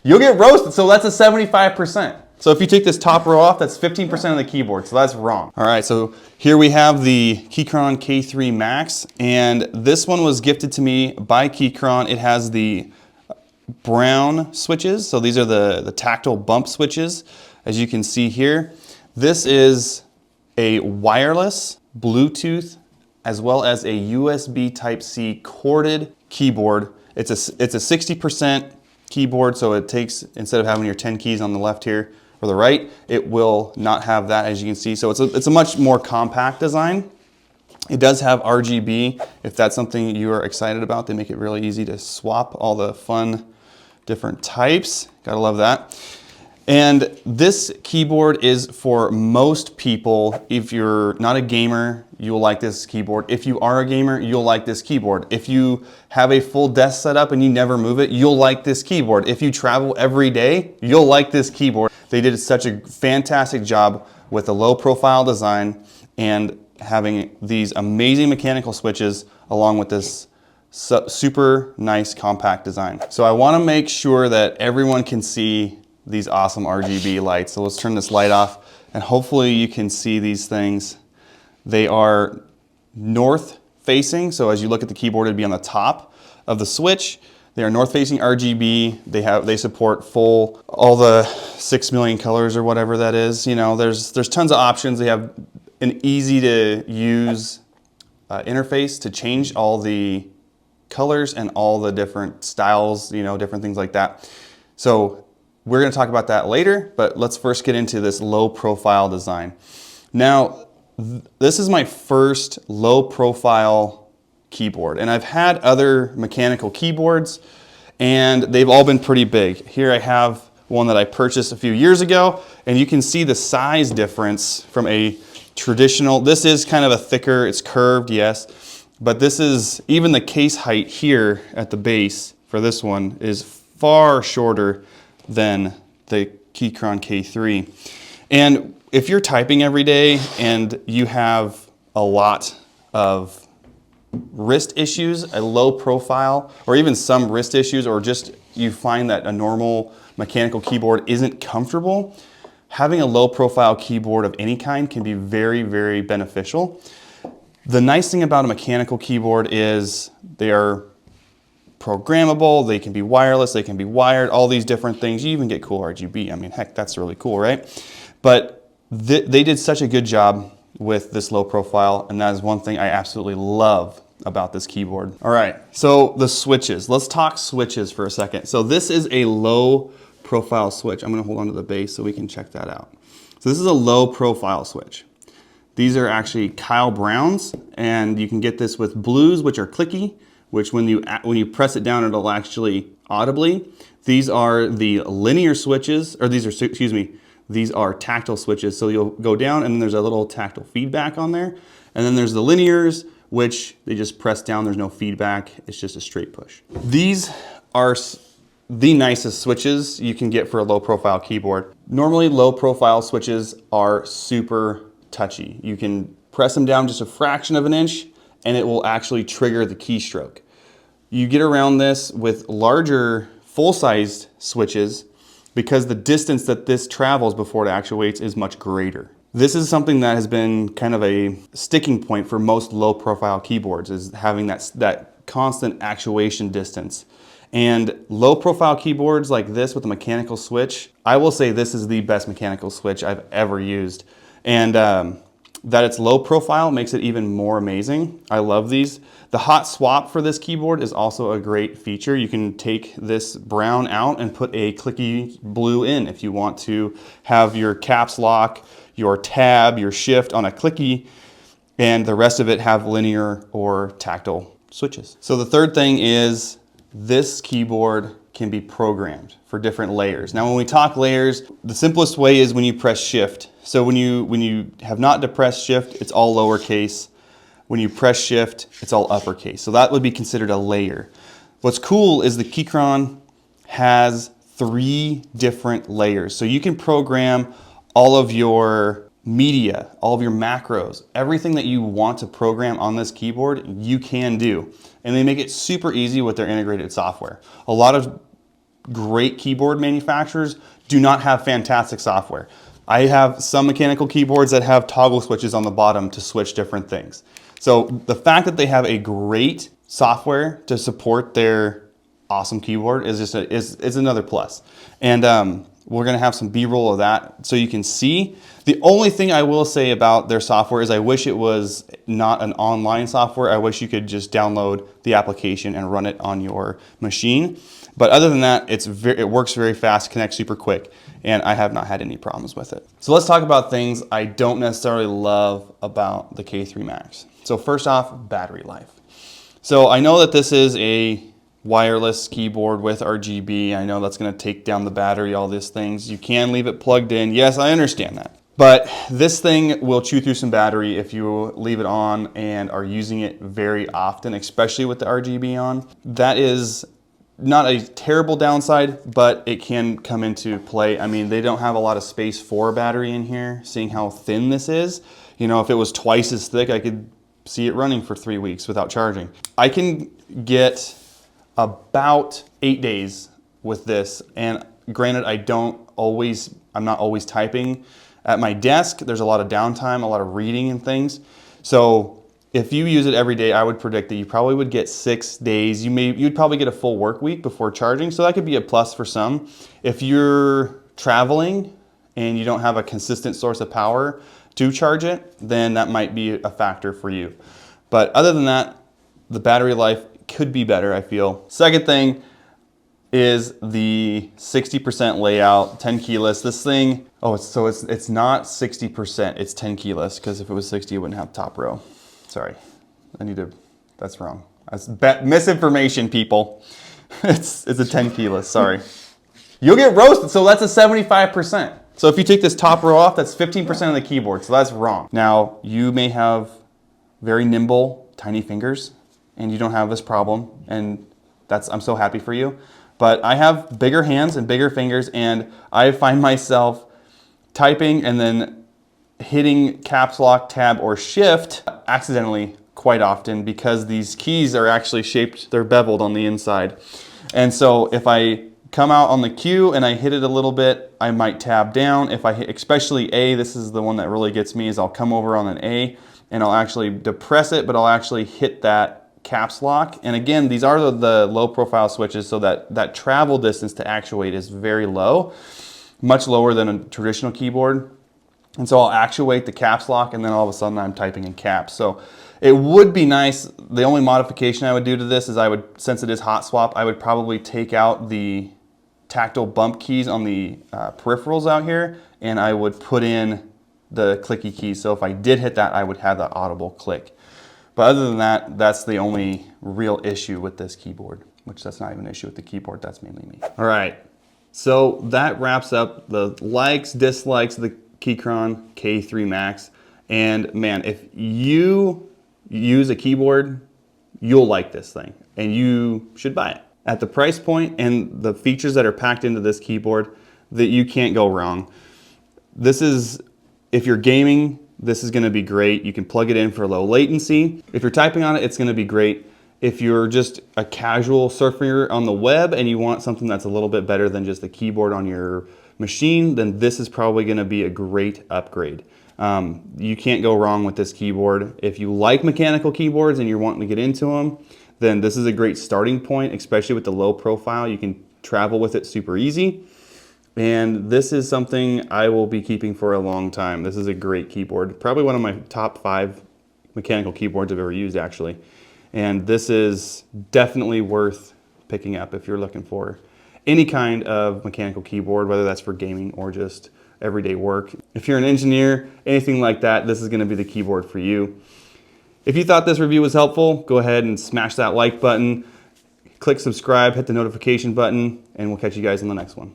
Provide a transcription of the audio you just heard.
you'll get roasted. So that's a 75%. So if you take this top row off, that's 15% of the keyboard, so that's wrong. All right, so here we have the KeyChron K3 Max, and this one was gifted to me by KeyChron. It has the brown switches, so these are the tactile bump switches, as you can see here. This is a wireless Bluetooth as well as a USB Type-C corded keyboard. It's a 60% keyboard, so it takes, instead of having your 10 keys on the left here or the right, it will not have that, as you can see. So it's a much more compact design. It does have RGB, if that's something you are excited about. They make it really easy to swap all the fun different types. Gotta love that. And this keyboard is for most people. If you're not a gamer, you'll like this keyboard. If you are a gamer, you'll like this keyboard. If you have a full desk setup and you never move it, you'll like this keyboard. If you travel every day, you'll like this keyboard. They did such a fantastic job with a low profile design and having these amazing mechanical switches along with this super nice compact design. So I want to make sure that everyone can see these awesome RGB lights. So let's turn this light off and hopefully you can see these things. They are north facing, so as you look at the keyboard, it'd be on the top of the switch. They are north facing RGB. They support full, all the 6 million colors or whatever that is. You know, there's tons of options. They have an easy to use interface to change all the colors and all the different styles, you know, different things like that. So we're going to talk about that later, but let's first get into this low profile design. Now, this is my first low profile keyboard, and I've had other mechanical keyboards and they've all been pretty big. Here I have one that I purchased a few years ago, and you can see the size difference from a traditional. This is kind of a thicker, it's curved, yes, but this is, even the case height here at the base for this one is far shorter than the KeyChron K3. And if you're typing every day and you have a lot of wrist issues, a low profile, or even some wrist issues, or just you find that a normal mechanical keyboard isn't comfortable, having a low profile keyboard of any kind can be very, very beneficial. The nice thing about a mechanical keyboard is they are programmable, they can be wireless, they can be wired, all these different things. You even get cool RGB. I mean, heck, that's really cool, right? But they did such a good job with this low profile, and that is one thing I absolutely love about this keyboard. All right, so the switches. Let's talk switches for a second. So this is a low profile switch. I'm gonna hold on to the base so we can check that out. So this is a low profile switch. These are actually Kyle Brown's, and you can get this with blues, which are clicky, which when you press it down, it'll actually audibly. These are the linear switches, or these are, excuse me, these are tactile switches. So you'll go down and then there's a little tactile feedback on there. And then there's the linears, which they just press down, there's no feedback, it's just a straight push. These are the nicest switches you can get for a low profile keyboard. Normally low profile switches are super touchy. You can press them down just a fraction of an inch and it will actually trigger the keystroke. You get around this with larger full-sized switches because the distance that this travels before it actuates is much greater. This is something that has been kind of a sticking point for most low-profile keyboards, is having that constant actuation distance. And low-profile keyboards like this with a mechanical switch, I will say this is the best mechanical switch I've ever used. And that it's low profile makes it even more amazing. I love these. The hot swap for this keyboard is also a great feature. You can take this brown out and put a clicky blue in if you want to have your caps lock, your tab, your shift on a clicky, and the rest of it have linear or tactile switches. So the third thing is this keyboard can be programmed for different layers. Now when we talk layers, the simplest way is when you press shift. So when you have not depressed shift, it's all lowercase. When you press shift, it's all uppercase. So that would be considered a layer. What's cool is the KeyChron has 3 different layers. So you can program all of your media, all of your macros, everything that you want to program on this keyboard, you can do. And they make it super easy with their integrated software. A lot of great keyboard manufacturers do not have fantastic software. I have some mechanical keyboards that have toggle switches on the bottom to switch different things. So the fact that they have a great software to support their awesome keyboard is just is another plus. And we're gonna have some B-roll of that so you can see. The only thing I will say about their software is I wish it was not an online software. I wish you could just download the application and run it on your machine. But other than that, it works very fast, connects super quick, and I have not had any problems with it. So let's talk about things I don't necessarily love about the K3 Max. So first off, battery life. So I know that this is a wireless keyboard with RGB. I know that's gonna take down the battery, all these things. You can leave it plugged in. Yes, I understand that. But this thing will chew through some battery if you leave it on and are using it very often, especially with the RGB on. That is not a terrible downside, but it can come into play. I mean, they don't have a lot of space for a battery in here, seeing how thin this is. You know, if it was twice as thick, I could see it running for 3 weeks without charging. I can get about 8 days with this, and granted, I'm not always typing at my desk. There's a lot of downtime, a lot of reading and things. So if you use it every day, I would predict that you probably would get 6 days. You'd probably get a full work week before charging, so that could be a plus for some. If you're traveling and you don't have a consistent source of power to charge it, then that might be a factor for you. But other than that, the battery life could be better, I feel. Second thing is the 60% layout, 10 keyless. This thing, it's not 60%, it's 10 keyless, because if it was 60, it wouldn't have top row. Sorry, that's wrong. That's misinformation, people. It's a 10 keyless, sorry. You'll get roasted, so that's a 75%. So if you take this top row off, that's 15% of the keyboard, so that's wrong. Now, you may have very nimble, tiny fingers, and you don't have this problem, and I'm so happy for you. But I have bigger hands and bigger fingers, and I find myself typing and then hitting caps lock, tab, or shift accidentally quite often because these keys are actually shaped, they're beveled on the inside. And so if I come out on the Q and I hit it a little bit, I might tab down. If I hit, especially A, this is the one that really gets me, is I'll come over on an A and I'll actually depress it, but I'll actually hit that caps lock. And again, these are the low profile switches, so that travel distance to actuate is very low, much lower than a traditional keyboard. And so I'll actuate the caps lock, and then all of a sudden I'm typing in caps. So it would be nice. The only modification I would do to this is since it is hot swap, I would probably take out the tactile bump keys on the peripherals out here, and I would put in the clicky keys. So if I did hit that, I would have that audible click. But other than that, that's the only real issue with this keyboard, which that's not even an issue with the keyboard, that's mainly me. All right, so that wraps up the likes, dislikes of the KeyChron K3 Max. And man, if you use a keyboard, you'll like this thing, and you should buy it. At the price point and the features that are packed into this keyboard, that you can't go wrong. This is, if you're gaming, this is gonna be great. You can plug it in for low latency. If you're typing on it, it's gonna be great. If you're just a casual surfer on the web and you want something that's a little bit better than just the keyboard on your machine, then this is probably gonna be a great upgrade. You can't go wrong with this keyboard. If you like mechanical keyboards and you're wanting to get into them, then this is a great starting point, especially with the low profile. You can travel with it super easy. And this is something I will be keeping for a long time. This is a great keyboard. Probably one of my top 5 mechanical keyboards I've ever used, actually. And this is definitely worth picking up if you're looking for any kind of mechanical keyboard, whether that's for gaming or just everyday work. If you're an engineer, anything like that, this is gonna be the keyboard for you. If you thought this review was helpful, go ahead and smash that like button, click subscribe, hit the notification button, and we'll catch you guys in the next one.